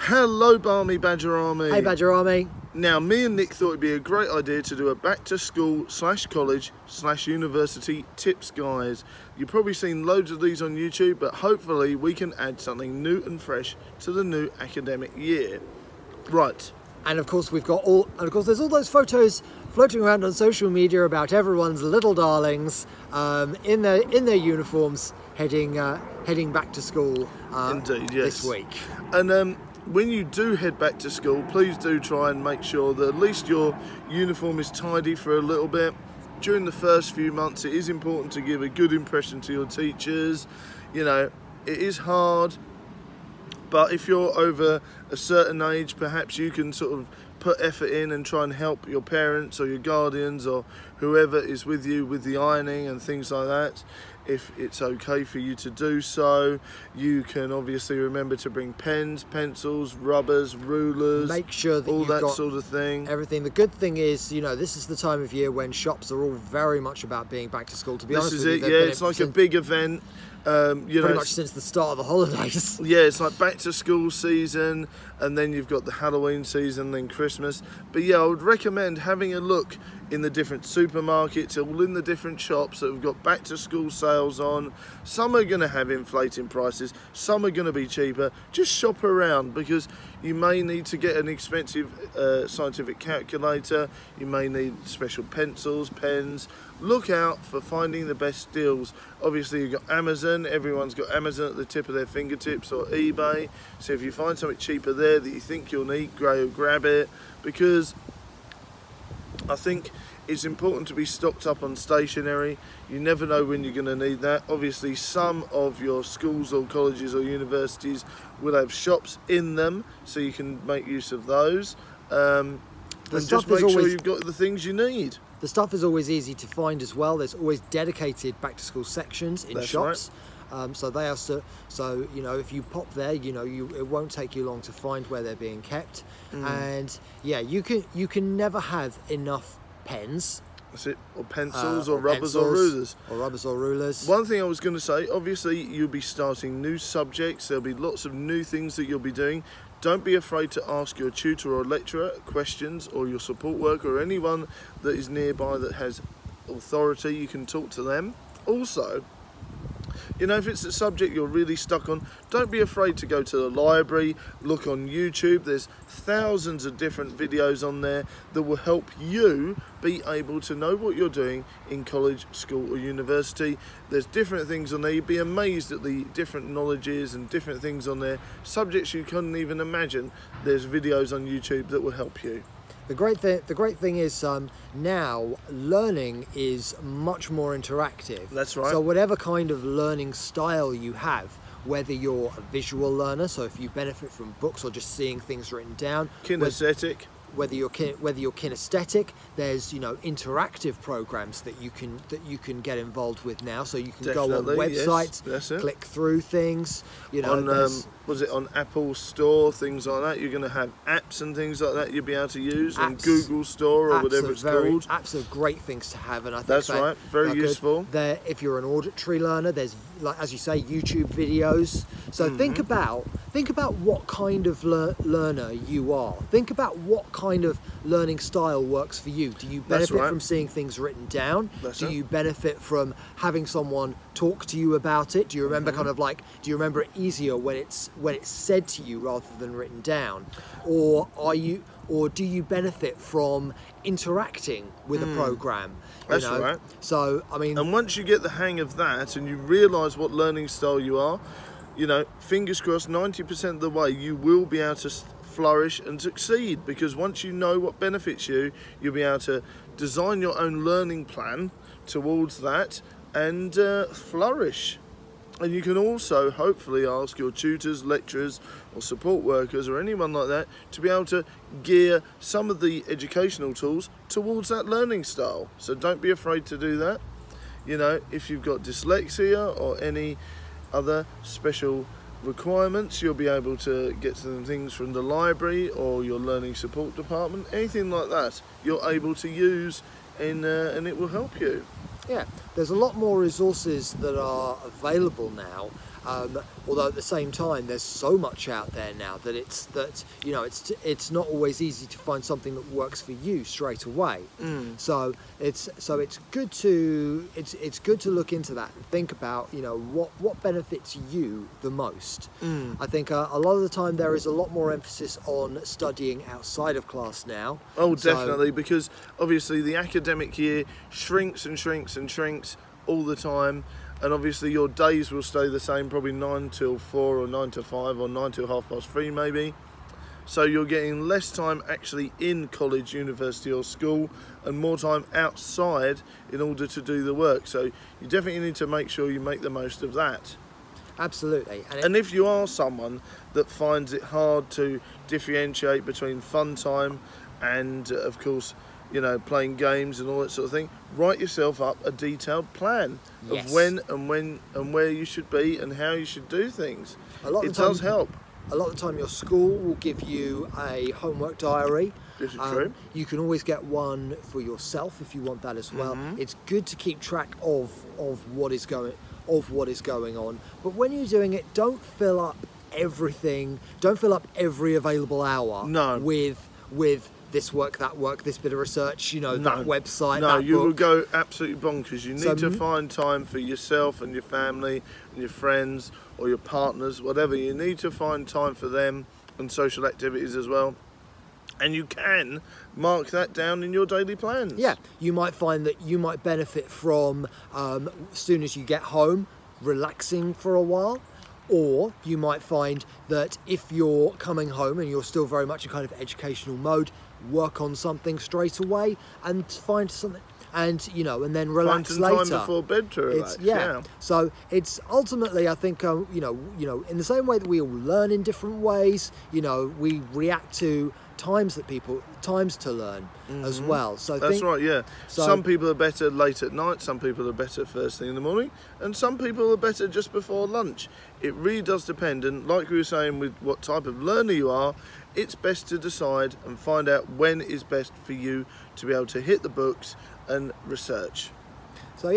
Hello, Barmy Badger Army. Hey, Badger Army. Now, me and Nick thought it'd be a great idea to do a back to school / college / university tips, guys. You've probably seen loads of these on YouTube, but hopefully we can add something new and fresh to the new academic year. Right. And of course there's all those photos floating around on social media about everyone's little darlings in their uniforms heading back to school. Indeed, yes. This week. And when you do head back to school, please do try and make sure that at least your uniform is tidy for a little bit. During the first few months, it is important to give a good impression to your teachers. You know, it is hard, but if you're over a certain age, perhaps you can sort of put effort in and try and help your parents or your guardians or whoever is with you with the ironing and things like that. If it's okay for you to do so, you can obviously remember to bring pens, pencils, rubbers, rulers, make sure that all you've that got sort of thing. Everything. The good thing is, you know, this is the time of year when shops are all very much about being back to school. To be honest with you, This is it. Yeah, it's like a big event. Pretty much since the start of the holidays. Yeah, it's like back to school season, and then you've got the Halloween season, then Christmas. But yeah, I would recommend having a look in the different supermarkets, all in the different shops that have got back to school sales on. Some are going to have inflating prices, some are going to be cheaper. Just shop around, because you may need to get an expensive scientific calculator, you may need special pencils, pens. Look out for finding the best deals. Obviously you've got Amazon, everyone's got Amazon at the tip of their fingertips, or eBay. So if you find something cheaper there that you think you'll need, go grab it, because I think it's important to be stocked up on stationery. You never know when you're going to need that. Obviously some of your schools or colleges or universities will have shops in them, so you can make use of those. And just make sure you've got the things you need. The stuff is always easy to find as well. There's always dedicated back to school sections in shops. Right. So they are so you know, if you pop there, you know, it won't take you long to find where they're being kept. And yeah, you can never have enough pens. That's it, or pencils, or rubbers, or rulers. Or rubbers or rulers. One thing I was going to say, obviously you'll be starting new subjects, there'll be lots of new things that you'll be doing. Don't be afraid to ask your tutor or lecturer questions, or your support worker, or anyone that is nearby that has authority. You can talk to them. Also, you know, if it's a subject you're really stuck on, don't be afraid to go to the library, look on YouTube. There's thousands of different videos on there that will help you be able to know what you're doing in college, school or university. There's different things on there. You'd be amazed at the different knowledges and different things on there. Subjects you couldn't even imagine. There's videos on YouTube that will help you. The great thing is now learning is much more interactive. That's right. So whatever kind of learning style you have, whether you're a visual learner, so if you benefit from books or just seeing things written down, kinesthetic, whether you're kinesthetic, there's, you know, interactive programs that you can get involved with now. So you can go on websites, yes, click through things. You know, on was it on Apple Store, things like that. You're going to have apps and things like that you'll be able to use on Google Store or whatever it's called. Apps are great things to have, and I think that's right, very useful. If you're an auditory learner, there's, like as you say, YouTube videos. So think about what kind of learner you are. Think about what kind of learning style works for you. Do you benefit from seeing things written down? Do you benefit from having someone talk to you about it? Do you remember do you remember it easier when it's said to you rather than written down? Or do you benefit from interacting with a program? That's right. So I mean, and once you get the hang of that and you realise what learning style you are, you know, fingers crossed, 90% of the way you will be able to flourish and succeed, because once you know what benefits you, you'll be able to design your own learning plan towards that and flourish. And you can also hopefully ask your tutors, lecturers or support workers or anyone like that to be able to gear some of the educational tools towards that learning style. So don't be afraid to do that. You know, if you've got dyslexia or any other special requirements, you'll be able to get some things from the library or your learning support department, anything like that you're able to use and it will help you. Yeah, there's a lot more resources that are available now, Although at the same time, there's so much out there now that it's not always easy to find something that works for you straight away. So it's good to look into that and think about what benefits you the most. I think a lot of the time there is a lot more emphasis on studying outside of class now. Oh, definitely, because obviously the academic year shrinks and shrinks and shrinks all the time, and obviously your days will stay the same, probably 9 till 4 or 9 till 5 or 9 till 3:30 maybe. So you're getting less time actually in college, university or school, and more time outside in order to do the work. So you definitely need to make sure you make the most of that. Absolutely. And if you are someone that finds it hard to differentiate between fun time and of course, playing games and all that sort of thing, write yourself up a detailed plan of when and where you should be and how you should do things. It does help. A lot of the time your school will give you a homework diary. This is true. You can always get one for yourself if you want that as well. It's good to keep track of what is going on. But when you're doing it, don't fill up everything. Don't fill up every available hour with this work, that work, this bit of research, that website, that you book. will go absolutely bonkers. You need to find time for yourself and your family and your friends or your partners, whatever. You need to find time for them and social activities as well. And you can mark that down in your daily plans. Yeah, you might find that you might benefit from, as soon as you get home, relaxing for a while. Or you might find that if you're coming home and you're still very much in kind of educational mode, work on something straight away and find something, and then relax later. Find some time before bed to relax. Yeah. So it's ultimately, I think, in the same way that we all learn in different ways, we react to times to learn as well. So that's right. Yeah. Some people are better late at night. Some people are better first thing in the morning, and some people are better just before lunch. It really does depend. And like we were saying, with what type of learner you are, it's best to decide and find out when is best for you to be able to hit the books and research. So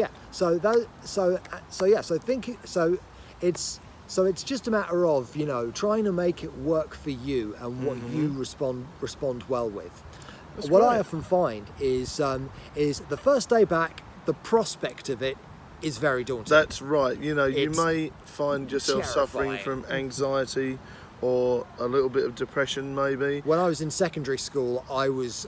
it's just a matter of trying to make it work for you and what you respond well with. That's what right. I often find is the first day back, the prospect of it is very daunting. That's right. You may find yourself suffering from anxiety or a little bit of depression maybe. When I was in secondary school, I was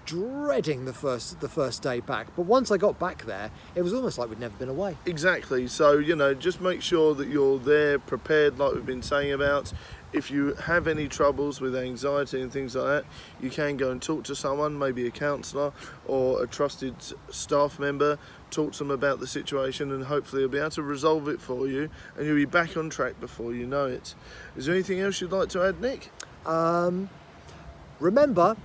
dreading the first day back, but once I got back there, it was almost like we'd never been away. Exactly. So just make sure that you're there prepared, like we've been saying about. If you have any troubles with anxiety and things like that, you can go and talk to someone, maybe a counsellor or a trusted staff member. Talk to them about the situation, and hopefully they'll be able to resolve it for you, and you'll be back on track before you know it. Is there anything else you'd like to add, Nick? Remember,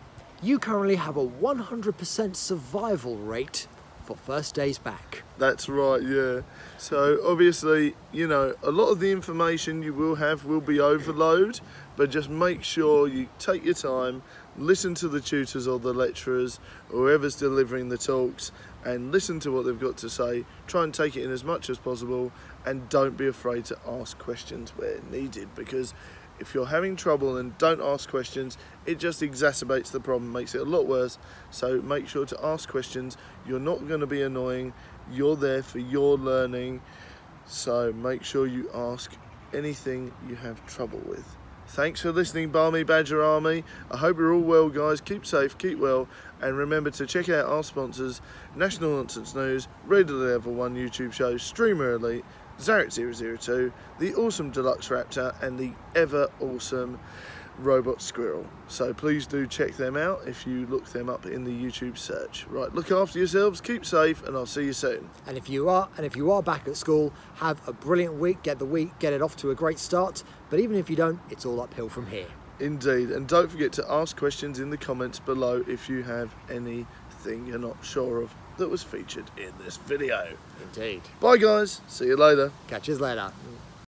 you currently have a 100% survival rate for first days back. That's right, yeah. So obviously, a lot of the information you will have will be overload, but just make sure you take your time, listen to the tutors or the lecturers, or whoever's delivering the talks, and listen to what they've got to say. Try and take it in as much as possible, and don't be afraid to ask questions where needed, because if you're having trouble and don't ask questions, it just exacerbates the problem, makes it a lot worse. So make sure to ask questions. You're not going to be annoying. You're there for your learning. So make sure you ask anything you have trouble with. Thanks for listening, Barmy Badger Army. I hope you're all well, guys. Keep safe, keep well, and remember to check out our sponsors: National Nonsense News, Radio Level 1 YouTube show, Streamer Elite, Zarak 002, the awesome Deluxe Raptor, and the ever awesome robot squirrel. So please do check them out if you look them up in the YouTube search. Right, look after yourselves, keep safe, and I'll see you soon. And if you are back at school, have a brilliant week. Get it off to a great start. But even if you don't, it's all uphill from here. Indeed, and don't forget to ask questions in the comments below if you have anything you're not sure of that was featured in this video. Indeed. Bye guys, see you later. Catch you later.